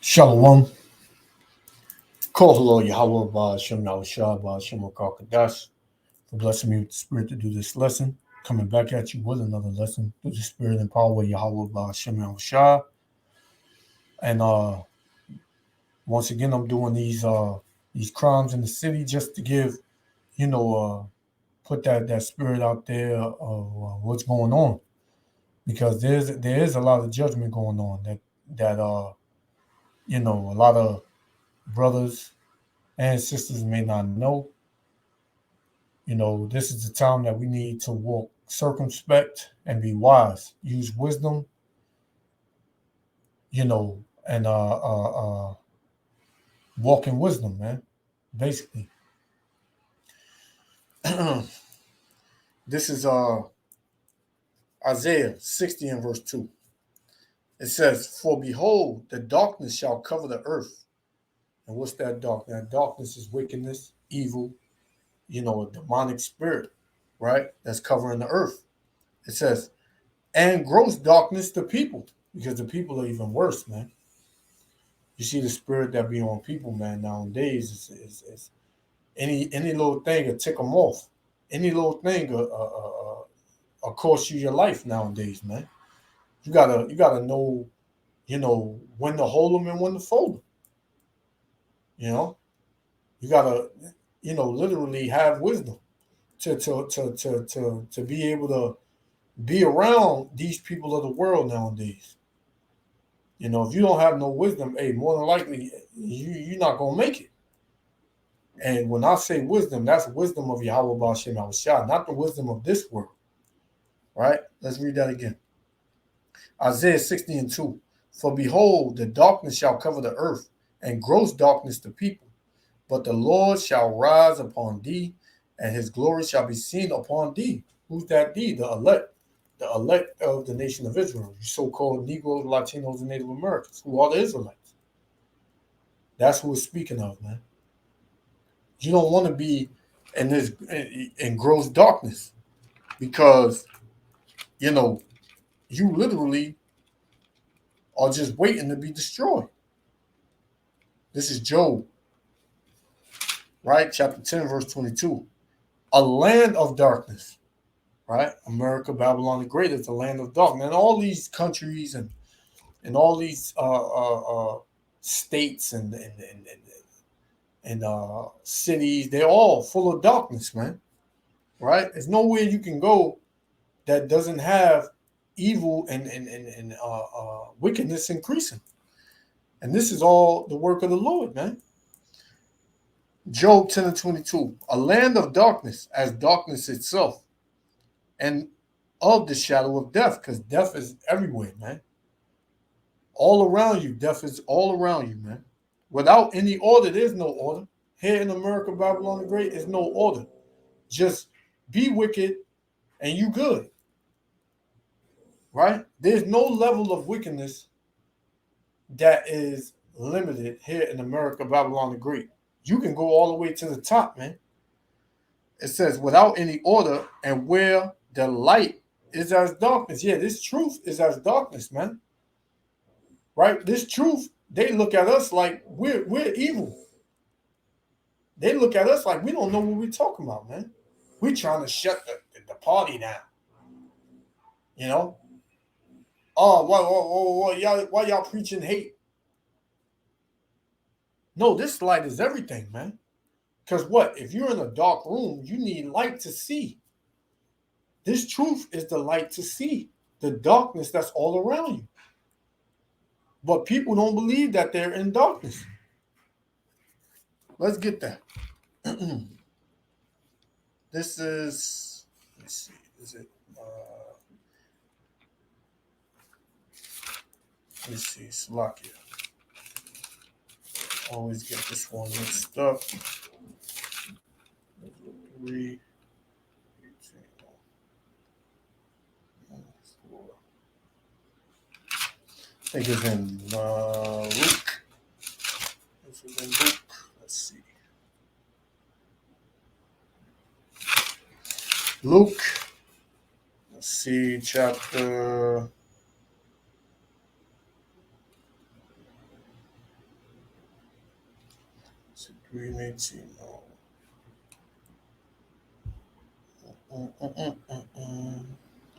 Shalom. Kohalo Yahweh Ba'ashem Yahushua Ba'ashem Kadash for blessing me with the spirit to do this lesson. Coming back at you with another lesson through the spirit and power of Yahweh Ba'ashem Yahushua. And once again, I'm doing these crimes in the city just to give, put that spirit out there of what's going on, because there is a lot of judgment going on that a lot of brothers and sisters may not know. This is the time that we need to walk circumspect and be wise. Use wisdom, and walk in wisdom, man. Basically, this is Isaiah 60 and verse 2. It says, "For behold, the darkness shall cover the earth." And what's that darkness? That darkness is wickedness, evil, a demonic spirit, right? That's covering the earth. It says, "and gross darkness to people," because the people are even worse, man. You see the spirit that be on people, man, nowadays is any little thing will tick them off. Any little thing will cost you your life nowadays, man. You gotta know, when to hold them and when to fold them. You gotta, literally have wisdom to be able to be around these people of the world nowadays. If you don't have no wisdom, hey, more than likely you're not gonna make it. And when I say wisdom, that's wisdom of Yahweh Ba'ashem Yahushua, not the wisdom of this world. Right? Let's read that again. Isaiah 60 and 2. "For behold, the darkness shall cover the earth, and gross darkness the people. But the Lord shall rise upon thee, and his glory shall be seen upon thee." Who's that thee? The elect of the nation of Israel, you so-called Negroes, Latinos, and Native Americans, who are the Israelites. That's who it's speaking of, man. You don't want to be in gross darkness, because you literally are just waiting to be destroyed. This is Job, right? Chapter 10, verse 22. "A land of darkness," right? America, Babylon the Great is the land of darkness. And all these countries and all these states and cities, they're all full of darkness, man. Right? There's nowhere you can go that doesn't have evil and wickedness increasing. And this is all the work of the Lord, man. Job 10 and 22. "A land of darkness, as darkness itself, and of the shadow of death," because death is everywhere, man. All around you, death is all around you, man. Without any order, there's no order. Here in America, Babylon the Great, is no order. Just be wicked and you good. Right? There's no level of wickedness that is limited here in America, Babylon the Great. You can go all the way to the top, man. It says, "without any order, and where the light is as darkness." Yeah, this truth is as darkness, man. Right? This truth, they look at us like we're evil. They look at us like we don't know what we're talking about, man. We're trying to shut the party down. Oh, why y'all preaching hate? No, this light is everything, man. Because what? If you're in a dark room, you need light to see. This truth is the light to see the darkness that's all around you. But people don't believe that they're in darkness. Let's get that. This is, let's see, is it, let's see, Slovakia. Always get this one mixed up. 3, 4. I think it's in Luke. This is in Luke. Let's see. Luke. Let's see, chapter Green 18.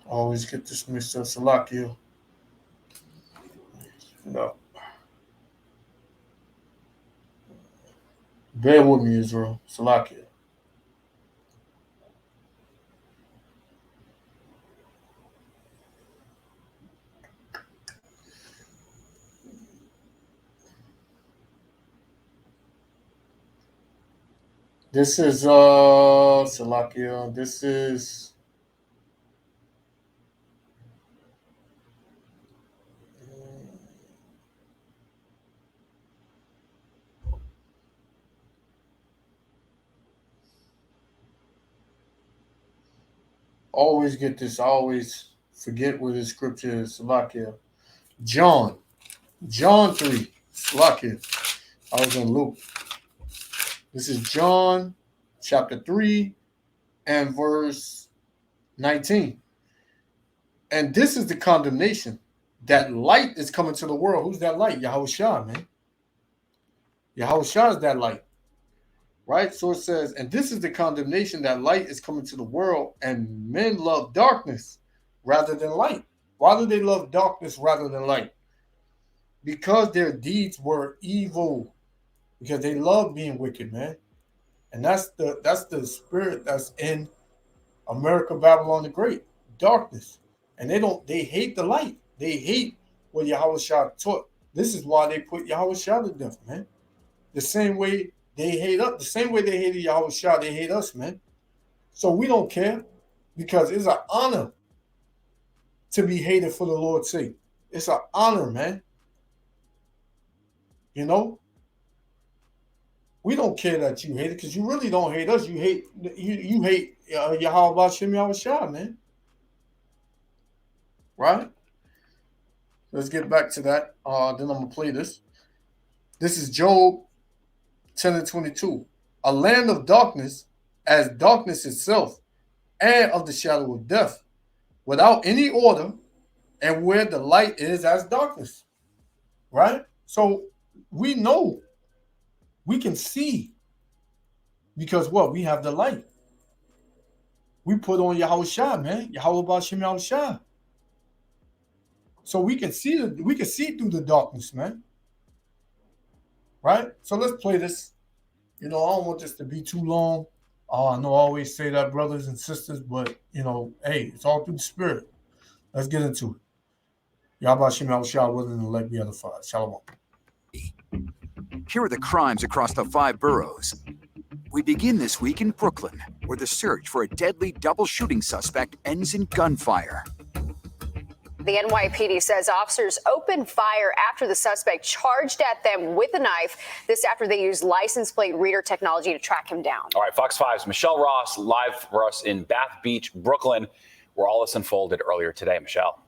Always get this mixed up. Salakia. No. Bear with me, Israel. Salakia. This is Salakia. This is always get this. I always forget what the scripture is. Salakia. John 3. Salakia. I was in Luke. This is John chapter 3 and verse 19. And this is the condemnation. That light is coming to the world. Who's that light? Yahushua, man. Yahushua is that light. Right? So it says, and this is the condemnation, that light is coming to the world, and men love darkness rather than light. Why do they love darkness rather than light? Because their deeds were evil. Because they love being wicked, man. And that's the spirit that's in America, Babylon the Great. Darkness. And they hate the light. They hate what Yahushua taught. This is why they put Yahushua to death, man. The same way they hate us, the same way they hated Yahushua, they hate us, man. So we don't care, because it's an honor to be hated for the Lord's sake. It's an honor, man. You know? We don't care that you hate it, because you really don't hate us. You hate Yahweh Shem Yahushua, man. Right? Let's get back to that. Then I'm going to play this. This is Job 10 and 22. A land of darkness, as darkness itself, and of the shadow of death, without any order, and where the light is as darkness. Right? So we know, we can see, because what? We have the light. We put on Yahushua, man. Yahweh B'Shem Yahushua. So we can see through the darkness, man. Right? So let's play this. You know, I don't want this to be too long. I know I always say that, brothers and sisters, but, you know, hey, it's all through the spirit. Let's get into it. Yahweh Shem Yahushua, willing to let me edified. Shalom. Here are the crimes across the 5 boroughs. We begin this week in Brooklyn, where the search for a deadly double shooting suspect ends in gunfire. The NYPD says officers opened fire after the suspect charged at them with a knife. This after they used license plate reader technology to track him down. All right, Fox 5's Michelle Ross live for us in Bath Beach, Brooklyn, where all this unfolded earlier today. Michelle.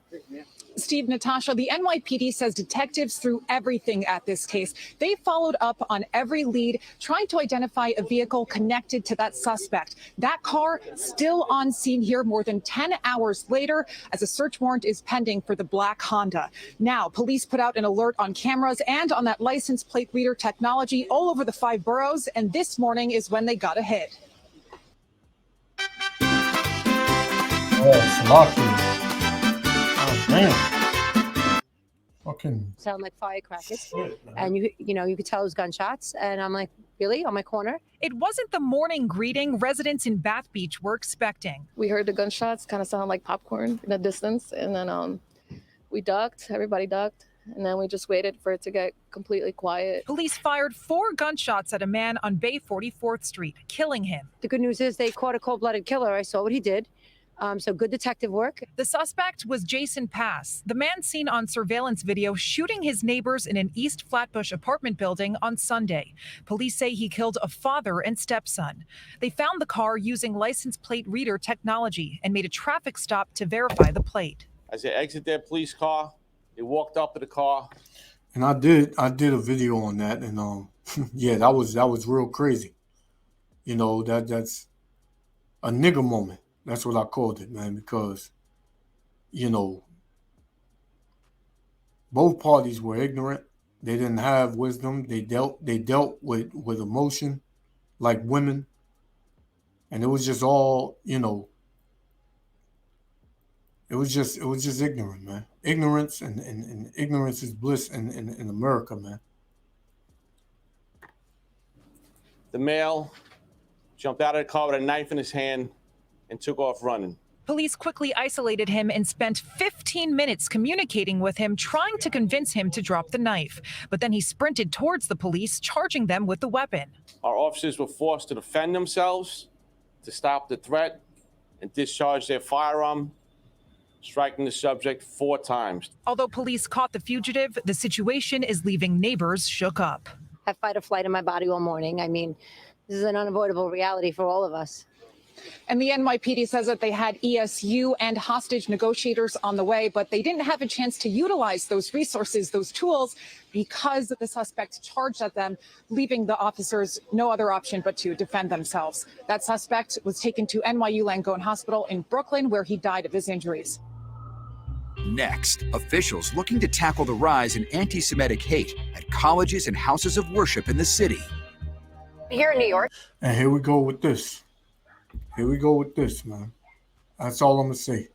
Steve, Natasha, the NYPD says detectives threw everything at this case. They followed up on every lead, trying to identify a vehicle connected to that suspect. That car still on scene here more than 10 hours later, as a search warrant is pending for the black Honda. Now, police put out an alert on cameras and on that license plate reader technology all over the 5 boroughs, and this morning is when they got a hit. Oh, Salakia. Oh, damn. Fucking sound like firecrackers, shit, and you could tell it was gunshots, and I'm like, really, on my corner? It wasn't the morning greeting residents in Bath Beach were expecting. We heard the gunshots kind of sound like popcorn in the distance, and then we ducked, everybody ducked, and then we just waited for it to get completely quiet. Police fired 4 gunshots at a man on Bay 44th Street, killing him. The good news is they caught a cold-blooded killer. I saw what he did. So good detective work. The suspect was Jason Pass, the man seen on surveillance video shooting his neighbors in an East Flatbush apartment building on Sunday. Police say he killed a father and stepson. They found the car using license plate reader technology and made a traffic stop to verify the plate. As they exit their police car, they walked up to the car. And I did a video on that, and yeah, that was real crazy. You know, that's a nigger moment. That's what I called it, man, because, you know, both parties were ignorant. They didn't have wisdom. They dealt with emotion like women. And it was just all, it was just ignorant, man. Ignorance and ignorance is bliss in America, man. The male jumped out of the car with a knife in his hand and took off running. Police quickly isolated him and spent 15 minutes communicating with him, trying to convince him to drop the knife. But then he sprinted towards the police, charging them with the weapon. Our officers were forced to defend themselves, to stop the threat, and discharge their firearm, striking the subject 4 times. Although police caught the fugitive, the situation is leaving neighbors shook up. I have fight or flight in my body all morning. I mean, this is an unavoidable reality for all of us. And the NYPD says that they had ESU and hostage negotiators on the way, but they didn't have a chance to utilize those resources, those tools, because the suspect charged at them, leaving the officers no other option but to defend themselves. That suspect was taken to NYU Langone Hospital in Brooklyn, where he died of his injuries. Next, officials looking to tackle the rise in anti-Semitic hate at colleges and houses of worship in the city. Here in New York. And here we go with this. Man. That's all I'm going to say.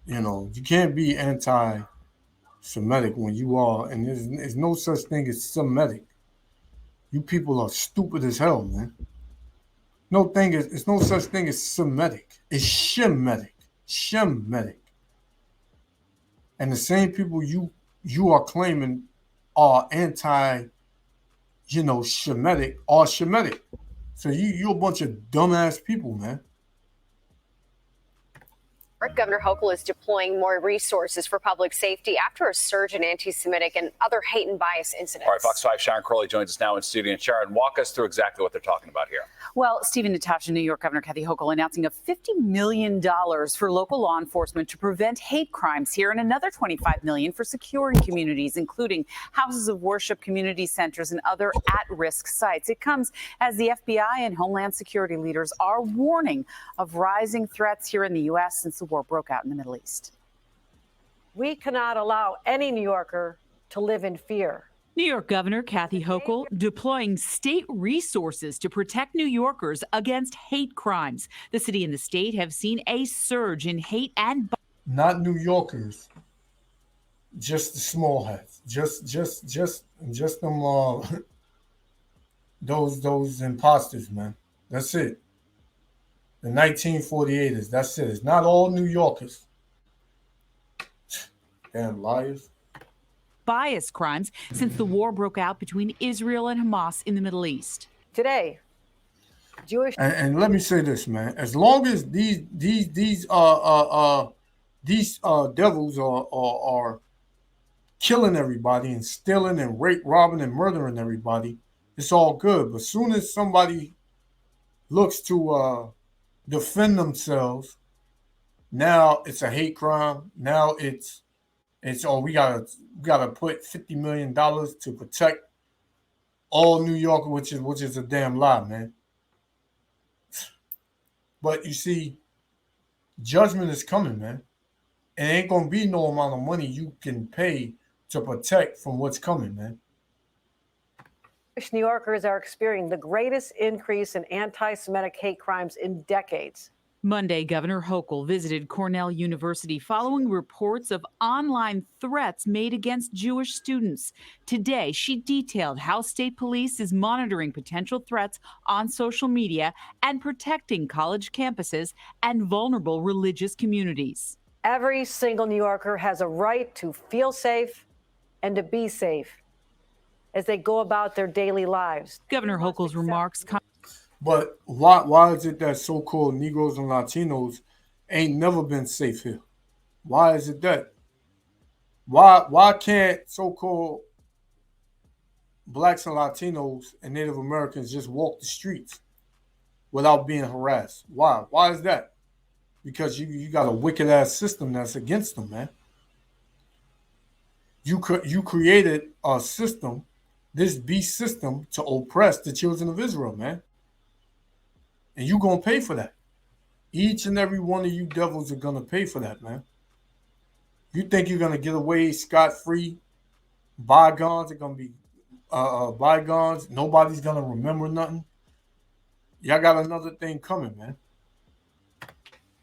You can't be anti-Semitic when you are, and there's no such thing as Semitic. You people are stupid as hell, man. It's no such thing as Semitic. It's Shemitic. Shemitic. And the same people you are claiming are Shemitic are Shemitic. So you a bunch of dumbass people, man. Governor Hochul is deploying more resources for public safety after a surge in anti-Semitic and other hate and bias incidents. All right, Fox 5 Sharon Crowley joins us now in studio. And Sharon, walk us through exactly what they're talking about here. Well, Stephen, Natasha, New York Governor Kathy Hochul announcing a $50 million for local law enforcement to prevent hate crimes here, and another $25 million for securing communities, including houses of worship, community centers, and other at-risk sites. It comes as the FBI and Homeland Security leaders are warning of rising threats here in the U.S. since the war broke out in the Middle East. We cannot allow any New Yorker to live in fear. New York Governor Kathy Hochul deploying state resources to protect New Yorkers against hate crimes. The city and the state have seen a surge in hate and not New Yorkers, just the small hats, just them those imposters, man. That's it. The 1948ers. That's it. It's not all New Yorkers. Damn liars. Bias crimes since the war broke out between Israel and Hamas in the Middle East. Today, Jewish and let me say this, man. As long as these devils are killing everybody and stealing and rape, robbing and murdering everybody, it's all good. But as soon as somebody looks to defend themselves, now it's a hate crime. Now it's we gotta put $50 million to protect all New York, which is a damn lie, man. But you see, judgment is coming, man. It ain't gonna be no amount of money you can pay to protect from what's coming, man. New Yorkers are experiencing the greatest increase in anti-Semitic hate crimes in decades. Monday, Governor Hochul visited Cornell University following reports of online threats made against Jewish students. Today, she detailed how state police is monitoring potential threats on social media and protecting college campuses and vulnerable religious communities. Every single New Yorker has a right to feel safe and to be safe as they go about their daily lives. Governor Hochul's remarks come. But why is it that so-called Negroes and Latinos ain't never been safe here? Why is it that? Why can't so-called blacks and Latinos and Native Americans just walk the streets without being harassed? Why? Why is that? Because you got a wicked-ass system that's against them, man. You created a system, this beast system, to oppress the children of Israel, man. And you're going to pay for that. Each and every one of you devils are going to pay for that, man. You think you're going to get away scot-free bygones are gonna be bygones. Nobody's gonna remember nothing. Y'all got another thing coming, man.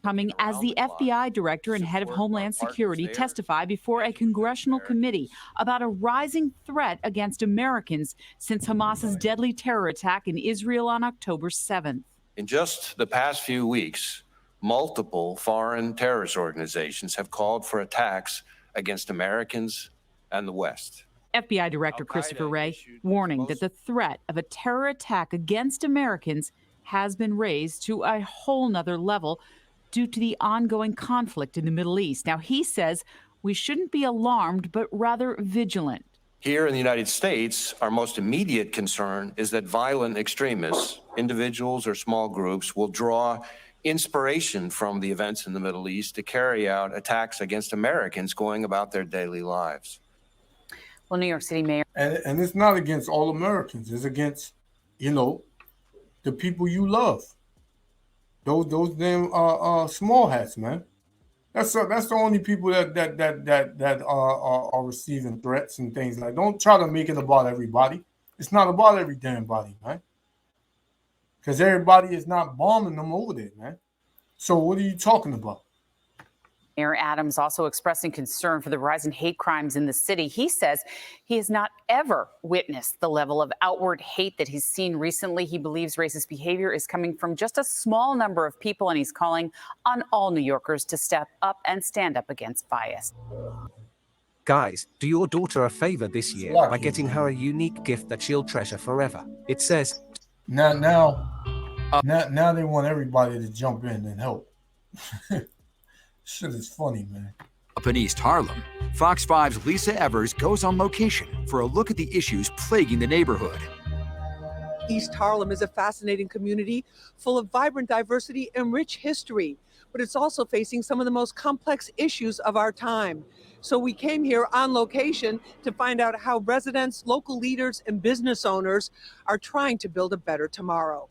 Coming as the FBI director and head of Homeland Security testify before a congressional committee about a rising threat against Americans since Hamas's deadly terror attack in Israel on October 7th. In just the past few weeks, multiple foreign terrorist organizations have called for attacks against Americans and the West. FBI Director Christopher Wray warning that the threat of a terror attack against Americans has been raised to a whole nother level due to the ongoing conflict in the Middle East. Now, he says we shouldn't be alarmed, but rather vigilant. Here in the United States, our most immediate concern is that violent extremists, individuals or small groups, will draw inspiration from the events in the Middle East to carry out attacks against Americans going about their daily lives. Well, New York City Mayor. And it's not against all Americans. It's against, the people you love. Those damn small hats, man. That's the only people that are receiving threats and things like. Don't try to make it about everybody. It's not about every damn body, man. Because everybody is not bombing them over there, man. So what are you talking about? Mayor Adams also expressing concern for the rise in hate crimes in the city. He says he has not ever witnessed the level of outward hate that he's seen recently. He believes racist behavior is coming from just a small number of people, and he's calling on all New Yorkers to step up and stand up against bias. Guys, do your daughter a favor this year by getting her a unique gift that she'll treasure forever. It says... Now they want everybody to jump in and help. Shit is funny, man. Up in East Harlem, Fox 5's Lisa Evers goes on location for a look at the issues plaguing the neighborhood. East Harlem is a fascinating community full of vibrant diversity and rich history, but it's also facing some of the most complex issues of our time. So we came here on location to find out how residents, local leaders, and business owners are trying to build a better tomorrow.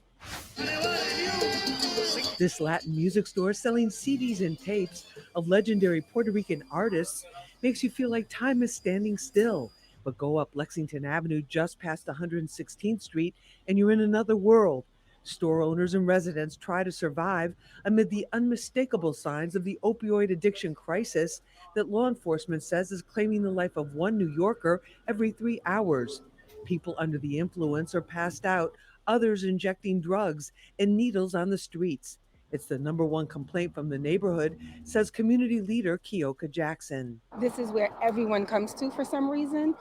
This Latin music store selling CDs and tapes of legendary Puerto Rican artists makes you feel like time is standing still. But go up Lexington Avenue just past 116th Street and you're in another world. Store owners and residents try to survive amid the unmistakable signs of the opioid addiction crisis that law enforcement says is claiming the life of one New Yorker every 3 hours. People under the influence are passed out, others injecting drugs and needles on the streets. It's the #1 complaint from the neighborhood, says community leader Keoka Jackson. This is where everyone comes to for some reason.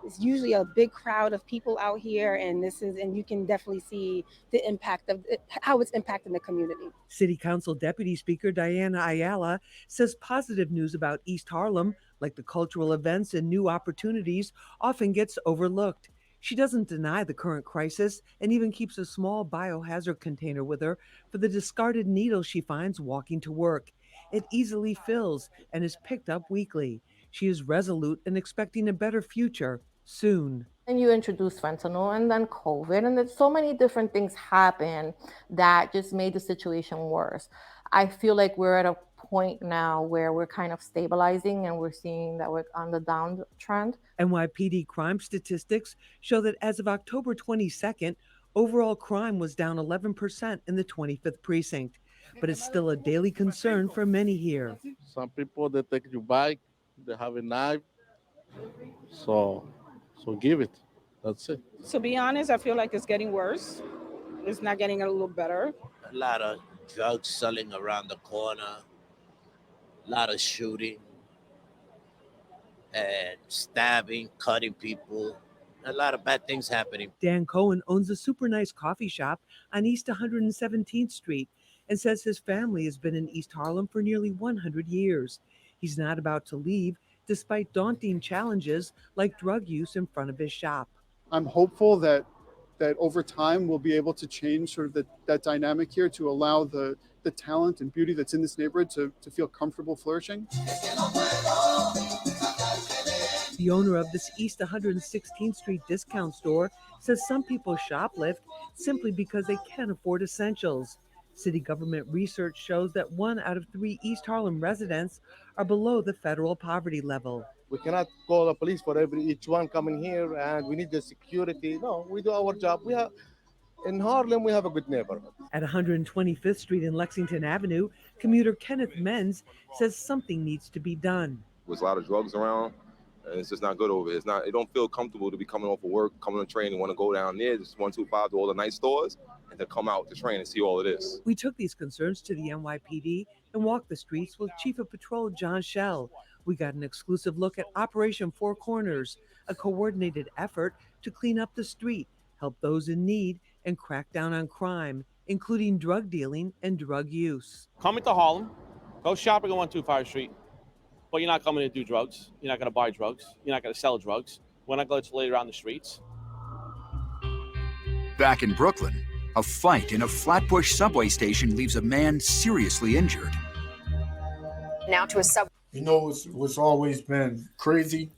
It's usually a big crowd of people out here, and you can definitely see the impact of how it's impacting the community. City Council Deputy Speaker Diana Ayala says positive news about East Harlem, like the cultural events and new opportunities, often gets overlooked. She doesn't deny the current crisis and even keeps a small biohazard container with her for the discarded needles she finds walking to work. It easily fills and is picked up weekly. She is resolute and expecting a better future soon. And you introduce fentanyl and then COVID, and there's so many different things happen that just made the situation worse. I feel like we're at a point now where we're kind of stabilizing and we're seeing that we're on the downtrend. NYPD crime statistics show that as of October 22nd, overall crime was down 11% in the 25th precinct, but it's still a daily concern for many here. Some people, they take your bike, they have a knife, so give it. That's it. To be honest, I feel like it's getting worse. It's not getting a little better. A lot of drugs selling around the corner, a lot of shooting and stabbing, cutting people, a lot of bad things happening. Dan Cohen owns a super nice coffee shop on East 117th Street and says his family has been in East Harlem for nearly 100 years. He's not about to leave despite daunting challenges like drug use in front of his shop. I'm hopeful that over time we'll be able to change sort of that dynamic here to allow the talent and beauty that's in this neighborhood to feel comfortable flourishing. The owner of this East 116th Street discount store says some people shoplift simply because they can't afford essentials. City government research shows that 1 out of 3 East Harlem residents are below the federal poverty level. We cannot call the police for each one coming here, and we need the security. No, we do our job. In Harlem, we have a good neighborhood. At 125th Street and Lexington Avenue, commuter Kenneth Menz says something needs to be done. There's a lot of drugs around, and it's just not good over here. It don't feel comfortable to be coming off of work, coming on the train, and want to go down there, just 125 to all the night stores, and to come out the train and see all of this. We took these concerns to the NYPD and walked the streets with Chief of Patrol John Schell. We got an exclusive look at Operation Four Corners, a coordinated effort to clean up the street, help those in need, and crack down on crime, including drug dealing and drug use. Come into Harlem, go shopping on 125 Street, but you're not coming to do drugs. You're not going to buy drugs. You're not going to sell drugs. We're not going to lay around the streets. Back in Brooklyn, a fight in a Flatbush subway station leaves a man seriously injured. Now to a sub. You know what's always been crazy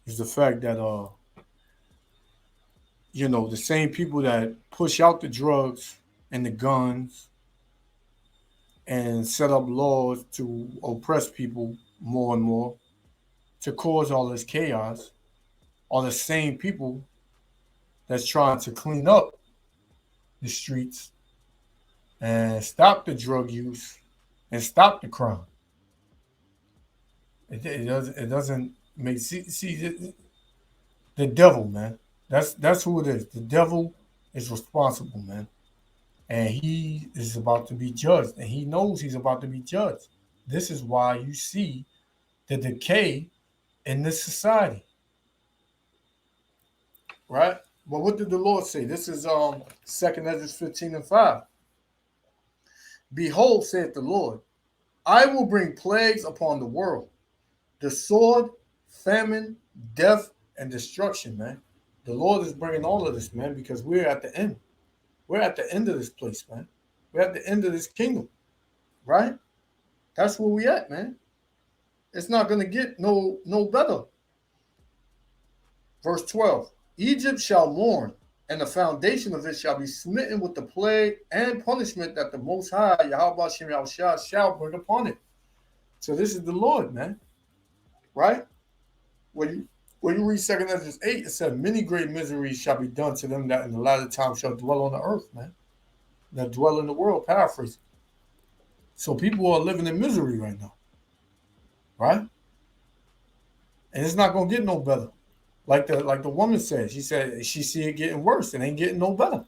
is the fact that the same people that push out the drugs and the guns and set up laws to oppress people more and more to cause all this chaos are the same people that's trying to clean up the streets and stop the drug use and stop the crime. It doesn't make see the devil, man. That's who it is. The devil is responsible, man. And he is about to be judged. And he knows he's about to be judged. This is why you see the decay in this society. Right? But what did the Lord say? This is 2 Ezra 15:5. Behold, saith the Lord, I will bring plagues upon the world. The sword, famine, death, and destruction, man. The Lord is bringing all of this, man, because we're at the end. We're at the end of this place, man. We're at the end of this kingdom, right? That's where we at, man. It's not going to get no better. Verse 12, Egypt shall mourn, and the foundation of it shall be smitten with the plague and punishment that the Most High, Yahweh Shem Yahushua, shall bring upon it. So this is the Lord, man, right? When you read 2 Ezra 8, it said, many great miseries shall be done to them that in the latter time shall dwell on the earth, man. That dwell in the world, paraphrasing. So people are living in misery right now, right? And it's not going to get no better. Like the woman said, she said she see it getting worse. It ain't getting no better.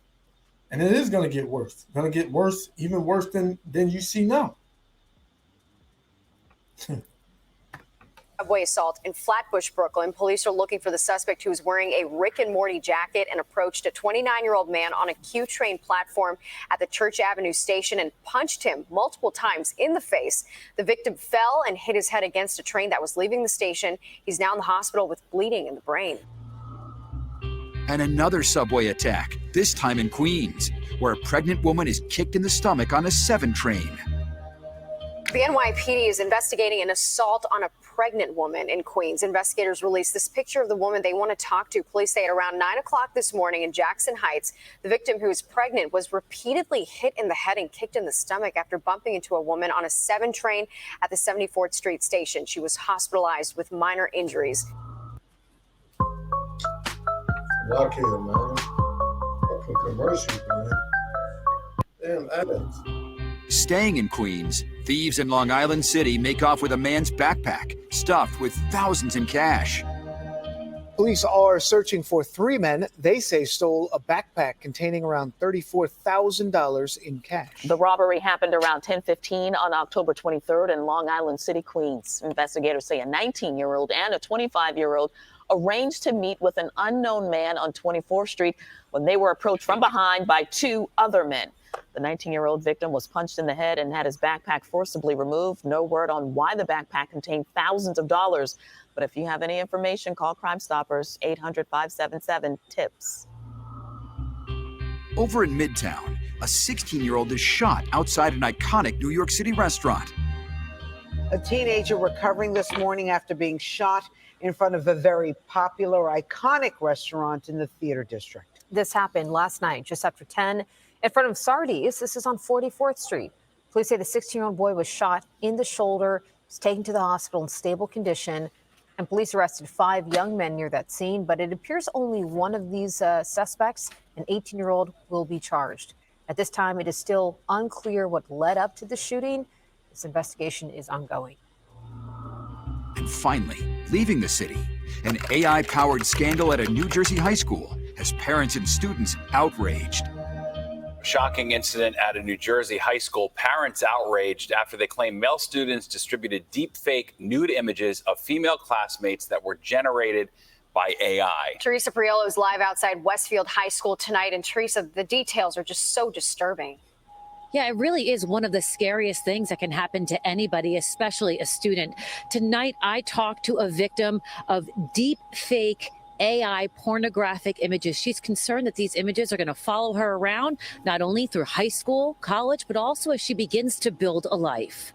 And it is going to get worse. It's going to get worse, even worse than you see now. Subway assault in Flatbush, Brooklyn. Police are looking for the suspect who was wearing a Rick and Morty jacket and approached a 29-year-old man on a Q train platform at the Church Avenue station and punched him multiple times in the face. The victim fell and hit his head against a train that was leaving the station. He's now in the hospital with bleeding in the brain. And another subway attack, this time in Queens, where a pregnant woman is kicked in the stomach on a 7 train. The NYPD is investigating an assault on a pregnant woman in Queens. Investigators released this picture of the woman they want to talk to. Police say at around 9 o'clock this morning in Jackson Heights, the victim, who is pregnant, was repeatedly hit in the head and kicked in the stomach after bumping into a woman on a 7 train at the 74th Street station. She was hospitalized with minor injuries. Look here, man. Fucking commercial, man. Damn, Evans. Staying in Queens, thieves in Long Island City make off with a man's backpack stuffed with thousands in cash. Police are searching for 3 men they say stole a backpack containing around $34,000 in cash. The robbery happened around 10:15 on October 23rd in Long Island City, Queens. Investigators say a 19-year-old and a 25-year-old arranged to meet with an unknown man on 24th Street when they were approached from behind by 2 other men. The 19-year-old victim was punched in the head and had his backpack forcibly removed. No word on why the backpack contained thousands of dollars. But if you have any information, call Crime Stoppers, 800-577-TIPS. Over in Midtown, a 16-year-old is shot outside an iconic New York City restaurant. A teenager recovering this morning after being shot in front of a very popular, iconic restaurant in the theater district. This happened last night, just after 10, in front of Sardi's. This is on 44th Street. Police say the 16-year-old boy was shot in the shoulder, was taken to the hospital in stable condition. And police arrested 5 young men near that scene, but it appears only one of these suspects, an 18-year-old, will be charged. At this time, it is still unclear what led up to the shooting. This investigation is ongoing. And finally, leaving the city, an AI-powered scandal at a New Jersey high school has parents and students outraged. Shocking incident at a New Jersey high school. Parents outraged after they claim male students distributed deepfake nude images of female classmates that were generated by AI. Teresa Priolo is live outside Westfield High School tonight. And Teresa, the details are just so disturbing. Yeah, it really is one of the scariest things that can happen to anybody, especially a student. Tonight, I talked to a victim of deep fake AI pornographic images. She's concerned that these images are going to follow her around, not only through high school, college, but also as she begins to build a life.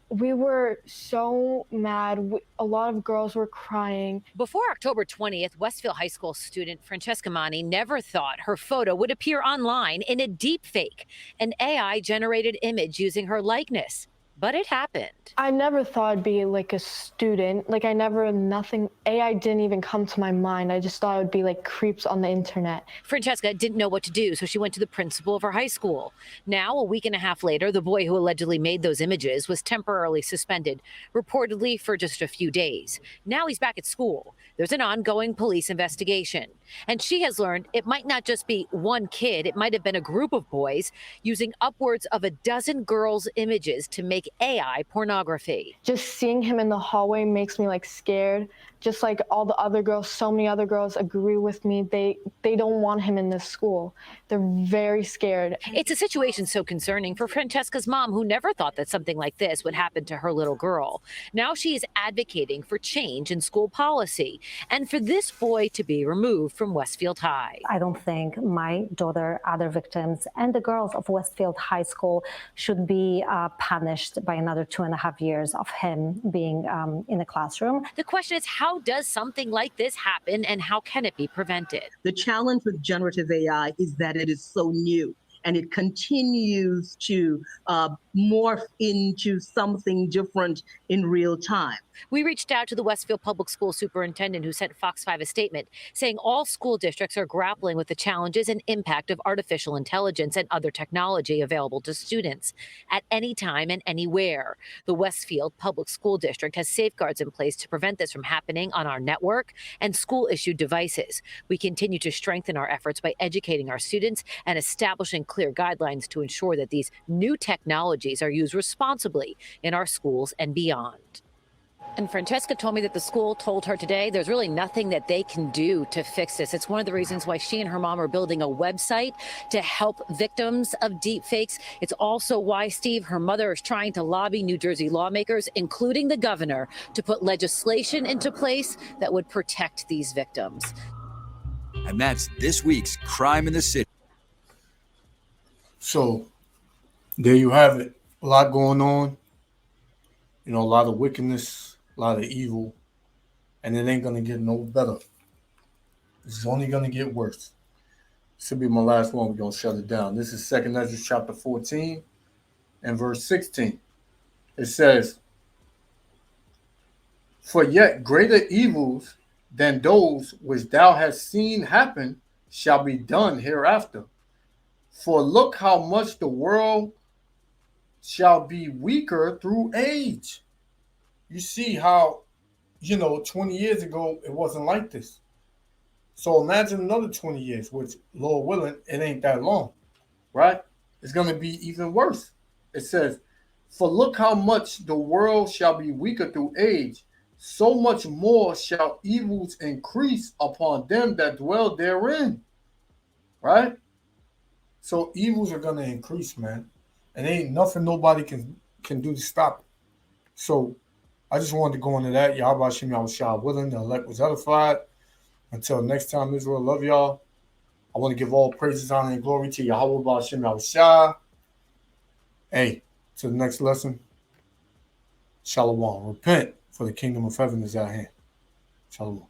We were so mad. A lot of girls were crying. Before October 20th, Westfield High School student Francesca Mani never thought her photo would appear online in a deepfake, an AI-generated image using her likeness. But it happened. I never thought I'd be like a student. Like AI didn't even come to my mind. I just thought it would be like creeps on the internet. Francesca didn't know what to do, so she went to the principal of her high school. Now, a week and a half later, the boy who allegedly made those images was temporarily suspended, reportedly for just a few days. Now he's back at school. There's an ongoing police investigation. And she has learned it might not just be one kid, it might have been a group of boys using upwards of a dozen girls' images to make AI pornography. Just seeing him in the hallway makes me like scared. Just like all the other girls, so many other girls agree with me. They don't want him in this school. They're very scared. It's a situation so concerning for Francesca's mom, who never thought that something like this would happen to her little girl. Now she is advocating for change in school policy and for this boy to be removed from Westfield High. I don't think my daughter, other victims, and the girls of Westfield High School should be punished by another 2.5 years of him being in the classroom. The question is, how does something like this happen and how can it be prevented? The challenge with generative AI is that it is so new and it continues to morph into something different in real time. We reached out to the Westfield Public School superintendent, who sent Fox 5 a statement saying all school districts are grappling with the challenges and impact of artificial intelligence and other technology available to students at any time and anywhere. The Westfield Public School District has safeguards in place to prevent this from happening on our network and school-issued devices. We continue to strengthen our efforts by educating our students and establishing clear guidelines to ensure that these new technologies are used responsibly in our schools and beyond. And Francesca told me that the school told her today there's really nothing that they can do to fix this. It's one of the reasons why she and her mom are building a website to help victims of deepfakes. It's also why, Steve, her mother is trying to lobby New Jersey lawmakers, including the governor, to put legislation into place that would protect these victims. And that's this week's Crime in the City. So there you have it. A lot going on. You know, a lot of wickedness, a lot of evil, and it ain't going to get no better. It's only going to get worse. This will be my last one. We're going to shut it down. This is 2 Ezra chapter 14 and verse 16. It says, "For yet greater evils than those which thou hast seen happen shall be done hereafter. For look how much the world shall be weaker through age." You see how, 20 years ago, it wasn't like this. So imagine another 20 years, which, Lord willing, it ain't that long, right? It's going to be even worse. It says, "For look how much the world shall be weaker through age, so much more shall evils increase upon them that dwell therein." Right? So evils are going to increase, man. And ain't nothing nobody can do to stop it. So I just wanted to go into that. Yahweh Hashem Yahushua willing, the elect was edified. Until next time, Israel, love y'all. I want to give all praises, honor, and glory to Yahweh Hashem Yahushua. Hey, to the next lesson. Shalom. Repent, for the kingdom of heaven is at hand. Shalom.